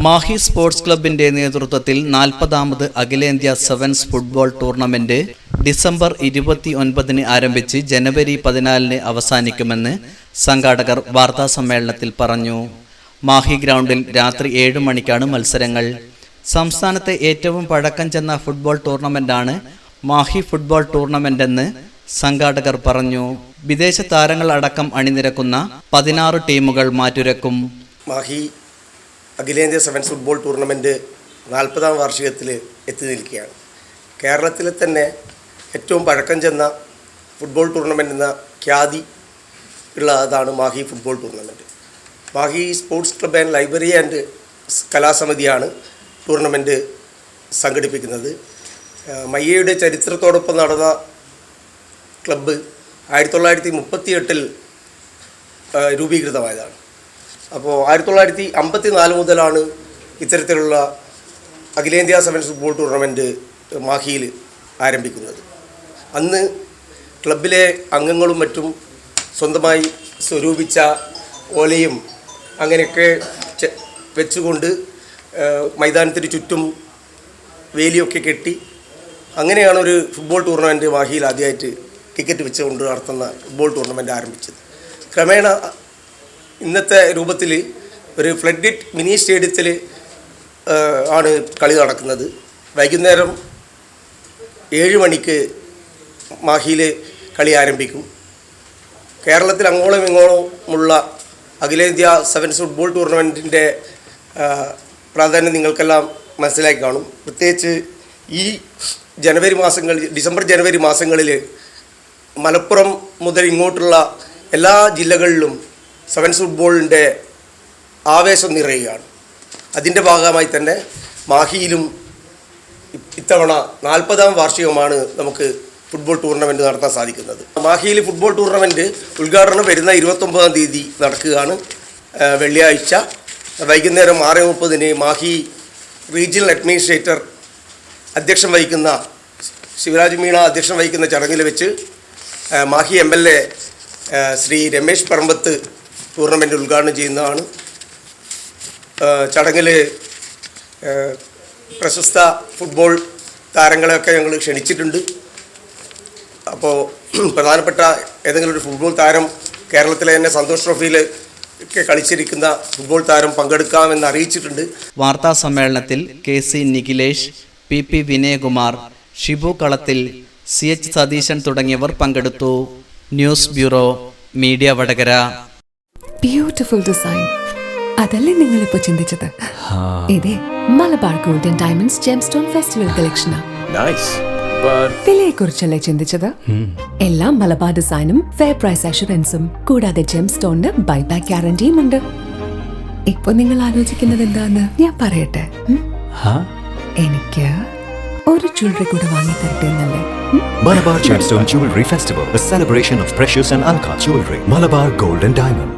Mahe sports ക്ലബിന്റെ നേതൃത്വത്തിൽ 40ാമത് അഖിലേന്ത്യാ സെവൻസ് ഫുട്ബോൾ ടൂർണമെന്റ് ഡിസംബർ 29 ആരംഭിച്ച് ജനുവരി 14 അവസാനിക്കുമെന്ന് സംഘാടകർ വാർത്താസമ്മേളനത്തിൽ പറഞ്ഞു. മാഹി ഗ്രൗണ്ടിൽ രാത്രി 7 മണിക്കാണ് മത്സരങ്ങൾ. സംസ്ഥാനത്തെ ഏറ്റവും പഴക്കം ചെന്ന ഫുട്ബോൾ ടൂർണമെന്റാണ് മാഹി ഫുട്ബോൾ ടൂർണമെന്റ് എന്ന് സംഘാടകർ പറഞ്ഞു. വിദേശ താരങ്ങൾ അടക്കം അണിനിരക്കുന്ന 16 ടീമുകൾ മാറ്റുരക്കും. മാഹി അഖിലേന്ത്യാ സെവൻസ് ഫുട്ബോൾ ടൂർണമെൻറ്റ് 40ാം വാർഷികത്തിൽ എത്തി നിൽക്കുകയാണ്. കേരളത്തിലെ തന്നെ ഏറ്റവും പഴക്കം ചെന്ന ഫുട്ബോൾ ടൂർണമെൻ്റ് എന്ന ഖ്യാതി ഉള്ളതാണ് Mahe football tournament. Mahe sports club and library and കലാസമിതിയാണ് ടൂർണമെൻറ്റ് സംഘടിപ്പിക്കുന്നത്. മയ്യയുടെ ചരിത്രത്തോടൊപ്പം നടന്ന ക്ലബ്ബ് 1938 രൂപീകൃതമായതാണ്. അപ്പോൾ 1954 മുതലാണ് ഇത്തരത്തിലുള്ള അഖിലേന്ത്യാ സെവൻസ് ഫുട്ബോൾ ടൂർണമെൻറ്റ് മാഹിയിൽ ആരംഭിക്കുന്നത്. അന്ന് ക്ലബിലെ അംഗങ്ങളും മറ്റും സ്വന്തമായി സ്വരൂപിച്ച ഓലയും അങ്ങനെയൊക്കെ വെച്ചുകൊണ്ട് മൈതാനത്തിന് ചുറ്റും വേലിയൊക്കെ കെട്ടി അങ്ങനെയാണ് ഒരു ഫുട്ബോൾ ടൂർണമെൻറ്റ് മാഹിയിൽ ആദ്യമായിട്ട് ടിക്കറ്റ് വെച്ചുകൊണ്ട് നടത്തുന്ന ഫുട്ബോൾ ടൂർണമെൻറ്റ് ആരംഭിച്ചത്. ക്രമേണ ഇന്നത്തെ രൂപത്തിൽ ഒരു ഫ്ലഡ് ഗേറ്റ് മിനി സ്റ്റേഡിയത്തിൽ ആണ് കളി നടക്കുന്നത്. വൈകുന്നേരം 7 മണിക്ക് മാഹിയിൽ കളി ആരംഭിക്കും. കേരളത്തിൽ അങ്ങോളം ഇങ്ങോളമുള്ള അഖിലേന്ത്യാ സെവൻസ് ഫുട്ബോൾ ടൂർണമെൻറ്റിൻ്റെ പ്രാധാന്യം നിങ്ങൾക്കെല്ലാം മനസ്സിലാക്കി കാണും. പ്രത്യേകിച്ച് ഈ ഡിസംബർ ജനുവരി മാസങ്ങളിൽ മലപ്പുറം മുതൽ ഇങ്ങോട്ടുള്ള എല്ലാ ജില്ലകളിലും സെവൻസ് ഫുട്ബോളിൻ്റെ ആവേശം നിറയുകയാണ്. അതിൻ്റെ ഭാഗമായി തന്നെ മാഹിയിലും ഇത്തവണ 40ാം വാർഷികമാണ് നമുക്ക് ഫുട്ബോൾ ടൂർണമെൻറ്റ് നടത്താൻ സാധിക്കുന്നത്. മാഹിയിൽ ഫുട്ബോൾ ടൂർണമെൻറ്റ് ഉദ്ഘാടനം വരുന്ന 29ാം തീയതി നടക്കുകയാണ്. വെള്ളിയാഴ്ച വൈകുന്നേരം 6:30 മാഹി റീജിയണൽ അഡ്മിനിസ്ട്രേറ്റർ അധ്യക്ഷം വഹിക്കുന്ന ശിവരാജ് മീണ അധ്യക്ഷം വഹിക്കുന്ന ചടങ്ങിൽ വെച്ച് മാഹി MLA ശ്രീ രമേശ് പറമ്പത്ത് ടൂർണമെൻറ്റ് ഉദ്ഘാടനം ചെയ്യുന്നതാണ്. ചടങ്ങിൽ പ്രശസ്ത ഫുട്ബോൾ താരങ്ങളെയൊക്കെ ഞങ്ങൾ ക്ഷണിച്ചിട്ടുണ്ട്. അപ്പോൾ പ്രധാനപ്പെട്ട ഏതെങ്കിലും ഒരു ഫുട്ബോൾ താരം കേരളത്തിലെ തന്നെ സന്തോഷ് ട്രോഫിയിൽ ഒക്കെ കളിച്ചിരിക്കുന്ന ഫുട്ബോൾ താരം പങ്കെടുക്കാമെന്ന് അറിയിച്ചിട്ടുണ്ട്. വാർത്താ സമ്മേളനത്തിൽ KC നിഖിലേഷ്, PP വിനയകുമാർ, ഷിബു കളത്തിൽ, CH സതീശൻ തുടങ്ങിയവർ പങ്കെടുത്തു. News bureau, media Vadakara. Beautiful design, അതല്ലേ നിങ്ങളിപ്പോ ചിന്തിച്ചത്? ഇതേ Malabar gold and diamonds gemstone festival കളക്ഷനാ. വിലയെ കുറിച്ചല്ലേ ചിന്തിച്ചത്? എല്ലാം മലബാർ ഡിസൈനും ഫെയർ പ്രൈസ് അഷുറൻസും കൂടാതെ ജെംസ്റ്റോണിന് ബൈബാക്ക് ഗ്യാരണ്ടിയും ഉണ്ട്. ഇപ്പൊ നിങ്ങൾ ആലോചിക്കുന്നത് എന്താന്ന് ഞാൻ പറയട്ടെ. എനിക്ക് ഒരു ജ്വല്ലറി കൂടെ വാങ്ങി തരട്ടെ എന്നല്ലേ? Malabar Gemstone Jewelry Festival, a celebration of precious and uncut jewelry. Malabar Gold and Diamonds.